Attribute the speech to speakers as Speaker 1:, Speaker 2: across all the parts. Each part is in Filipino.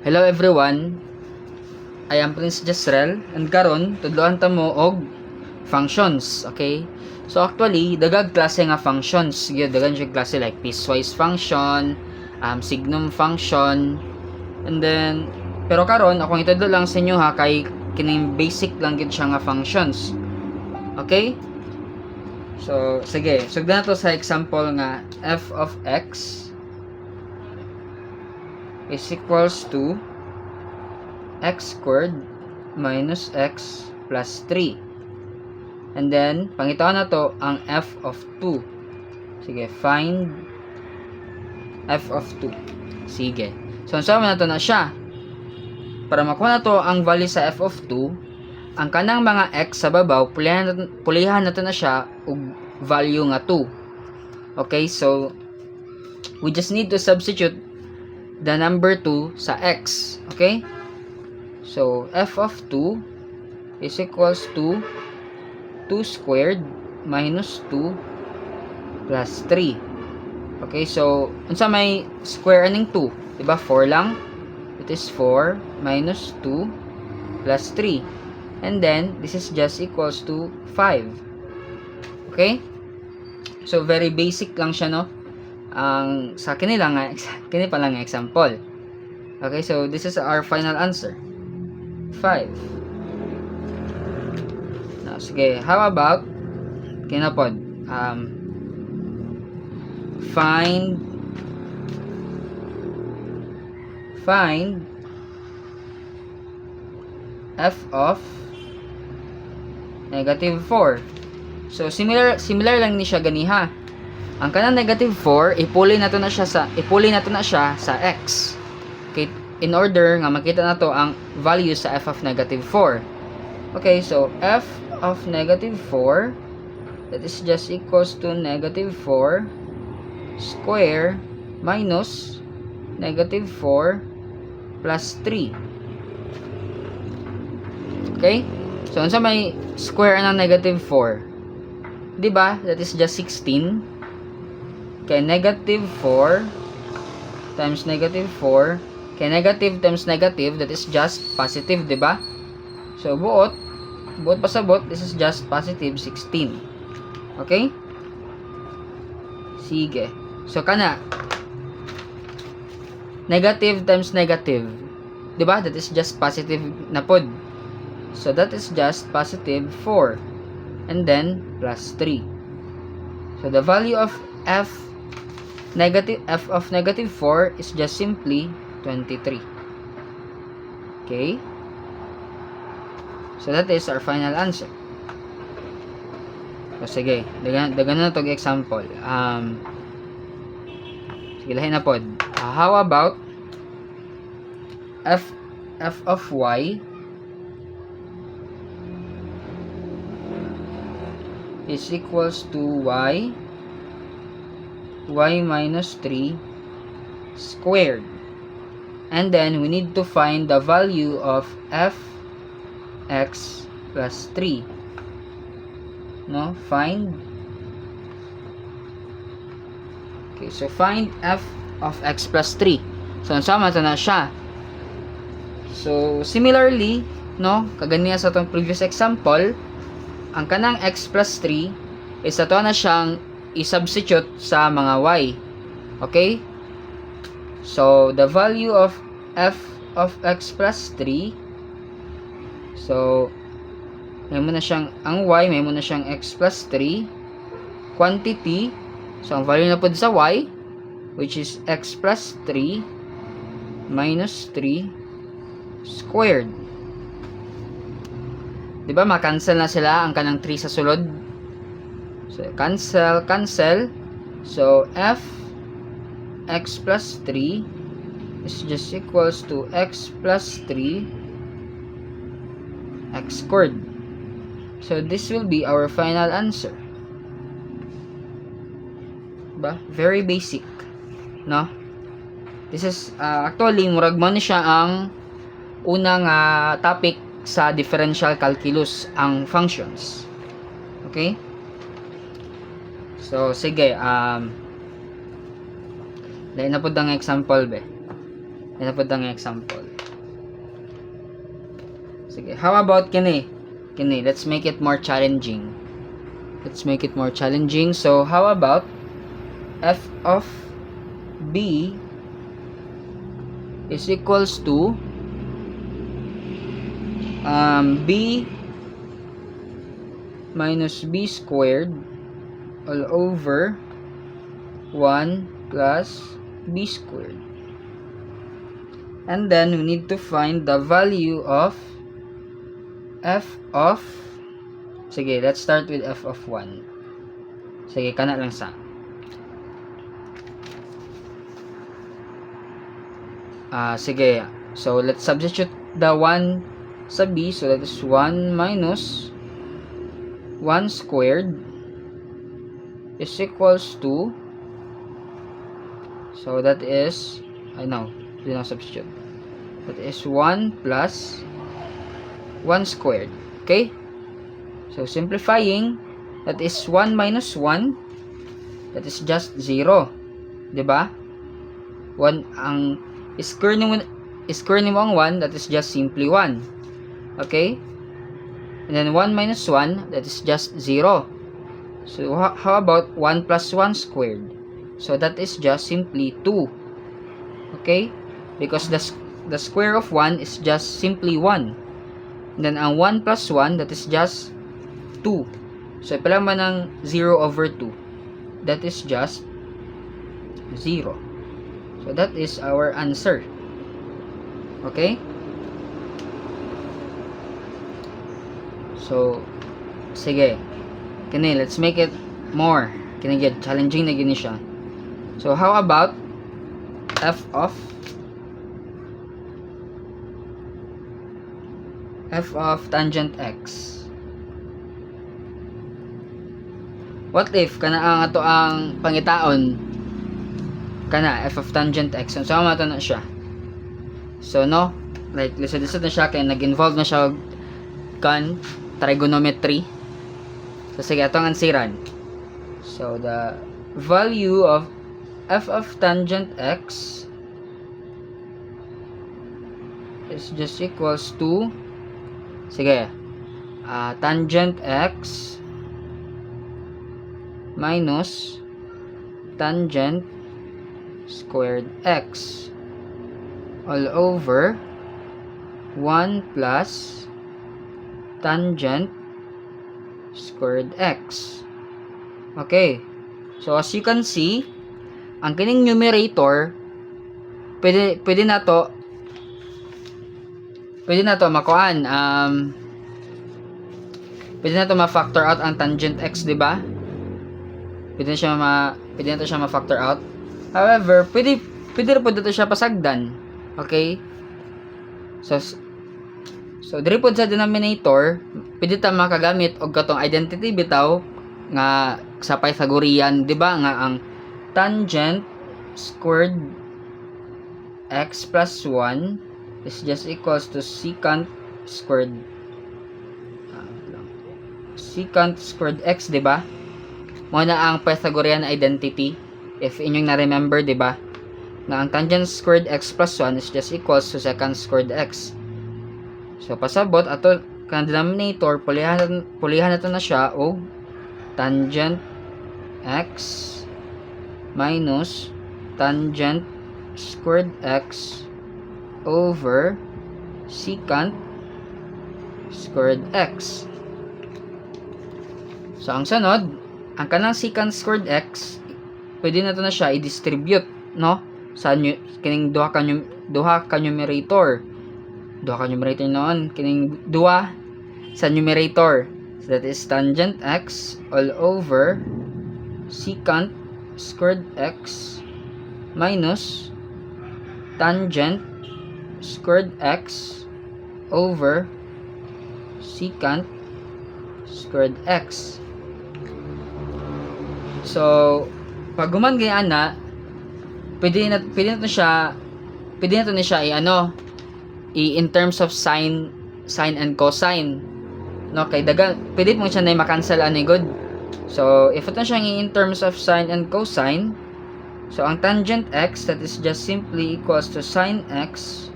Speaker 1: Hello everyone, I am Prince Jasrel and karon tudloan ta mo og functions, okay? So actually dagag klase nga functions, dagan siya klase like piecewise function, signum function, and then pero karon ako itudlo lang sa inyo ha kay kining basic lang gid siya nga functions. Okay? So sige, sugdan nato sa example nga f of x is equals to x squared minus x plus 3. And then, pangitawan na to ang f of 2. Sige, find f of 2. Sige. So, sama na to na siya. Para makuha na to ang value sa f of 2, ang kanang mga x sa babaw, pulihan na to na siya og value nga 2. Okay, so, we just need to substitute the number 2 sa x. Okay? So, f of 2 is equals to 2 squared minus 2 plus 3. Okay? So, unsa may square aning 2? Diba? 4 lang. It is 4 minus 2 plus 3. And then, this is just equals to 5. Okay? So, very basic lang siya, no? Ang sa kini pa lang example. Okay, so this is our final answer. 5. Now, sige, how about kinapod? Find f of negative 4. So similar lang ni siya ganiha. Ang kanang negative 4, ipuli na to na siya sa x. Okay, in order nga makita na to ang value sa f of negative 4. Okay, so f of negative 4, that is just equals to negative 4 square minus negative 4 plus 3. Okay? So, unsa may square ng negative 4? Diba? That is just 16. Okay, negative 4 times negative 4. Okay, negative times negative, that is just positive, diba? So, buot pa sa buot, this is just positive 16. Okay? Sige. So, kana. Negative times negative. Diba? That is just positive na pod. So, that is just positive 4. And then, plus 3. So, the value of f of negative 4 is just simply 23. Okay? So, that is our final answer. So, sige. Dagan na itong example. Sige, lahin na pod. How about f of y is equals to y minus 3 squared. And then, we need to find the value of f x plus 3. No? Find. Okay, so find f of x plus 3. So, sama na siya. So, similarly, no? Kaganiya sa itong previous example, ang kanang x plus 3 is ato na siyang i-substitute sa mga y. Okay? So, the value of f of x plus 3, so, may mo na siyang, ang y, may mo na siyang x plus 3, quantity, so, ang value na po sa y, which is x plus 3 minus 3 squared. Diba, ma-cancel na sila ang kanang 3 sa sulod. So, cancel. So, f x plus 3 is just equals to x plus 3 x squared. So, this will be our final answer. Diba? Very basic. No? This is, actually, murag mo na siya ang unang topic sa differential calculus, ang functions. Okay? So, sige, dahil na po ang example be. Yan na po ang example. Sige, how about kini? Kini, let's make it more challenging. So, how about f of b is equals to b minus b squared all over 1 plus b squared. And then, we need to find the value of f of, sige, let's start with f of 1. Sige, kana lang sa. Sige, so let's substitute the 1 sa b, so that is 1 minus 1 squared is equals to, so that is, do not substitute, that is 1 plus 1 squared. Okay? So, simplifying, that is 1 minus 1, that is just 0. Diba? 1, ang square ni mo ang 1, that is just simply 1. Okay? And then 1 minus 1, that is just 0. So, how about 1 plus 1 squared? So, that is just simply 2. Okay? Because the square of 1 is just simply 1. And then, ang 1 plus 1, that is just 2. So, ipalaman ng 0 over 2. That is just 0. So, that is our answer. Okay? So, sige. Kini, let's make it more. Kini, challenging na gini siya. So, how about f of tangent x? What if kana ang ato ang pangitaon kana f of tangent x, so sama to na siya. So no, like lisod na siya kay nag-involve na siya kan trigonometry. So sige, ato ang ansiran. So the value of f of tangent x is just equals to, sige, tangent x minus tangent squared x all over 1 plus tangent squared x. Okay. So, as you can see, ang kining numerator, pwede na to makuan. Pwede na to ma-factor out ang tangent x, di ba? Pwede na to siya ma-factor out. However, pwede rin po dito siya pasagdan. Okay? So diri po sa denominator, pwede ta makagamit og katong identity bitaw nga sa Pythagorean, di ba? Nga ang tangent squared x plus 1 is just equals to secant squared x, di ba? Mo na ang Pythagorean identity, if inyong na-remember, di ba? Na ang tangent squared x plus 1 is just equals to secant squared x. So, pasabot, ato, kan denominator, pulihan nato na siya, o tangent x minus tangent squared x over secant squared x. So, ang sunod, ang kanang secant squared x, pwede na to na siya i-distribute, no? Sa kining duha ka numerator. Duha ka numerator noon, kining duha sa numerator. So that is tangent x all over secant squared x minus tangent squared x over secant squared x. So, pag guman ganyan na, pwede na to siya in terms of sine and cosine, no? Kay daga pwede mo siya na i-cancel ani good. So if ito siya in terms of sine and cosine, So ang tangent x, that is just simply equals to sine x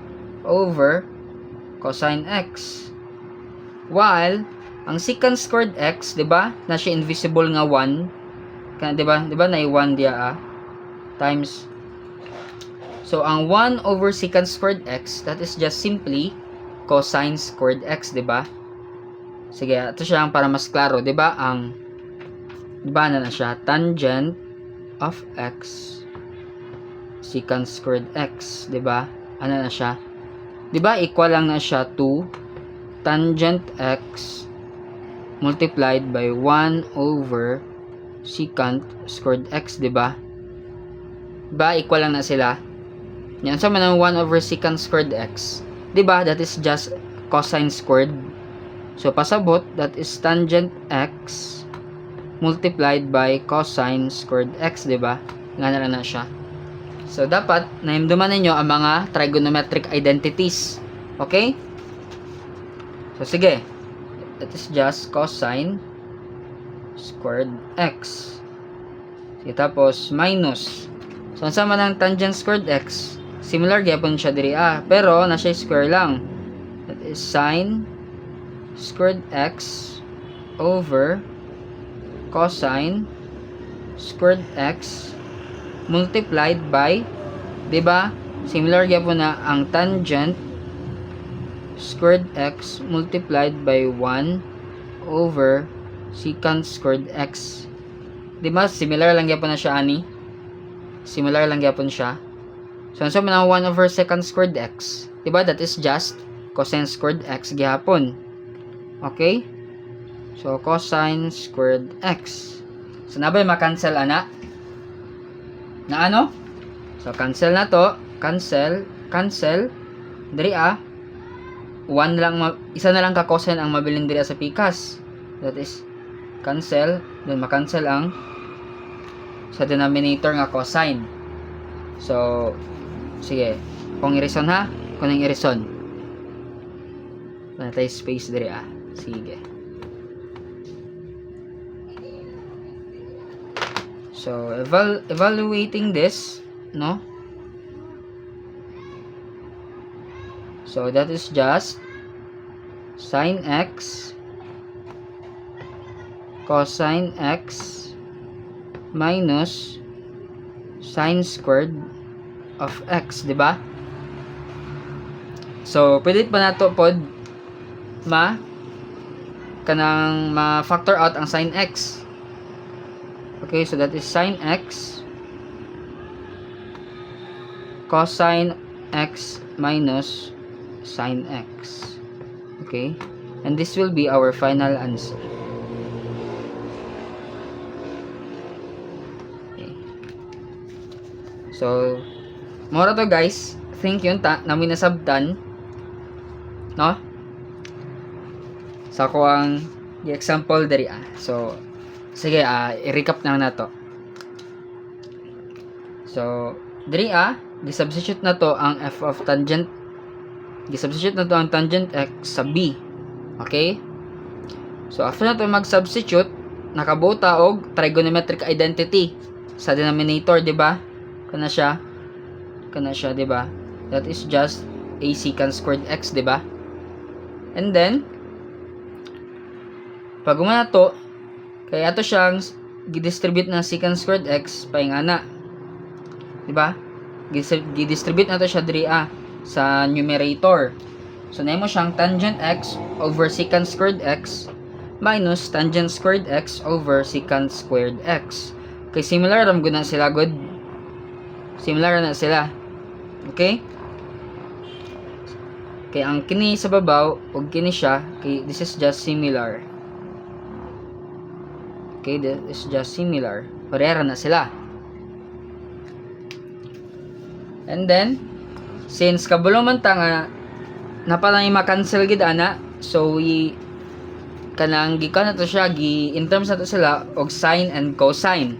Speaker 1: over cosine x. While ang secant squared x, 'di ba? Na siya invisible nga 1. 'Di ba? 'Di ba na 1 dia times. So ang 1 over secant squared x, that is just simply cosine squared x, 'di ba? Sige, ito siya para mas klaro, 'di ba? Ang 'di ba na siya tangent of x secant squared x, 'di ba? Ano na siya? 'Di ba equal lang na siya to tangent x multiplied by 1 over secant squared x, 'di ba? 'Di ba equal lang na sila? Yan sa man 1 over secant squared x. 'Di ba? That is just cosine squared. So pasabot, that is tangent x multiplied by cosine squared x, 'di ba? Nga na lang na siya. So, dapat, naimduman ninyo ang mga trigonometric identities. Okay? So, sige. That is just cosine squared x. Sige, tapos, minus. So, ang sama ng tangent squared x, similar gyapon siya diri pero, nasa square lang. That is sine squared x over cosine squared x multiplied by, 'di ba? Similar gyapon na ang tangent squared x multiplied by 1 over secant squared x. 'Di ba? Similar lang gyapon na siya ani. Similar lang gyapon siya. So man ang 1 over secant squared x, 'di ba? That is just cosine squared x gyapon. Okay? So cosine squared x. So nabay ma-cancel ana? Na ano? So, cancel na to. Cancel. Diri 1 lang, isa na lang ka cosine ang mabilin diri sa pikas. That is, cancel. Then, makancel ang sa denominator nga cosine. So, sige. Kung i-reason ha? Kung nang i-reason. Wala tayo space diri Sige. So, evaluating this, no? So, that is just sine x cosine x minus sine squared of x, di ba? So, pwede pa nato pod kanang ma-factor out ang sine x. Okay, so that is sine x cosine x minus sine x. Okay, and this will be our final answer. Okay. So, mora to guys. Think yun namin nasabtan, no? Sa ko ang example diri So, sige, i-recap na to. So, diri gi-substitute na to ang f of tangent. Gi-substitute na to ang tangent x sa b. Okay? So, after na to mag-substitute, nakabuta og trigonometric identity sa denominator, di ba? Kana siya, di ba? That is just a secant squared x, di ba? And then, pag umana to, kaya ato siyang gi-distribute ng secant squared x paingana. Di ba? Gi-distribute na to siya diri sa numerator. So nahimo siyang tangent x over secant squared x minus tangent squared x over secant squared x. Kay similar ram gud na sila good. Similar na sila. Okay? Kay ang kini sa babaw ug kini siya, kay this is just similar. Okay, this is just similar. Parehara na sila. And then, since kabulo man ta nga napalang i-cancel gid so we kanang gikan na to siya in terms na to sila og sine and cosine.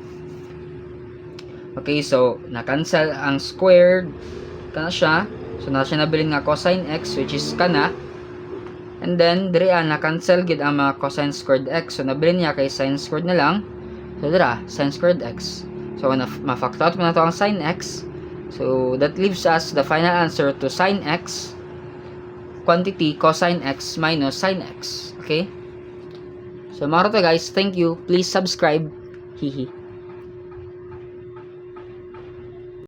Speaker 1: Okay, so na-cancel ang squared kana siya. So na siya nabilin nga cosine x which is kana. And then, diri na-cancel gid ang mga cosine squared x. So, nabilin niya kay sine squared na lang. So, dira, sine squared x. So, ma-factor out mo na to ang sin x. So, that leaves us the final answer to sin x quantity cosine x minus sin x. Okay? So, mga to guys, thank you. Please subscribe. Hihi.